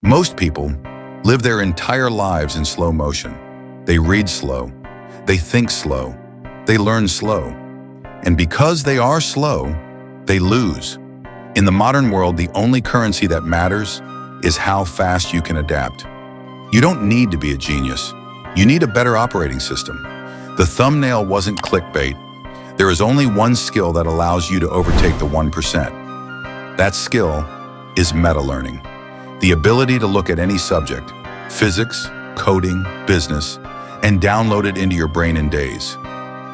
Most people live their entire lives in slow motion. They read slow, they think slow, they learn slow. And because they are slow, they lose. In the modern world, the only currency that matters is how fast you can adapt. You don't need to be a genius. You need a better operating system. The thumbnail wasn't clickbait. There is only one skill that allows you to overtake the 1%. That skill is meta-learning. The ability to look at any subject, physics, coding, business, and download it into your brain in days,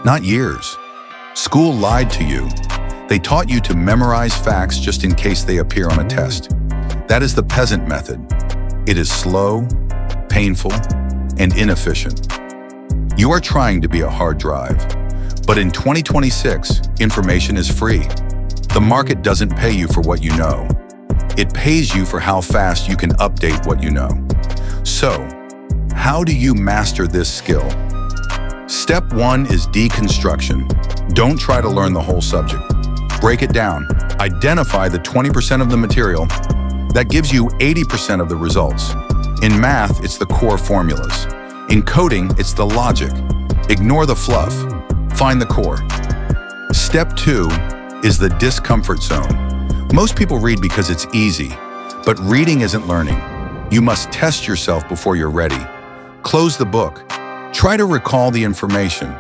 not years. School lied to you. They taught you to memorize facts just in case they appear on a test. That is the Peasant Method. It is slow, painful, and inefficient. You are trying to be a hard drive, but in 2026, information is free. The market doesn't pay you for what you know. It pays you for how fast you can update what you know. So, how do you master this skill? Step 1 is deconstruction. Don't try to learn the whole subject. Break it down. Identify the 20% of the material that gives you 80% of the results. In math, it's the core formulas. In coding, it's the logic. Ignore the fluff. Find the core. Step 2 is the discomfort zone. Most people read because it's easy, but reading isn't learning. You must test yourself before you're ready. Close the book. Try to recall the information.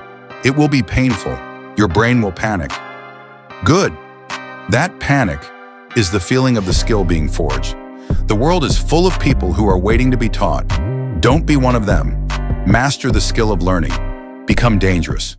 It will be painful. Your brain will panic. Good. That panic is the feeling of the skill being forged. The world is full of people who are waiting to be taught. Don't be one of them. Master the skill of learning. Become dangerous.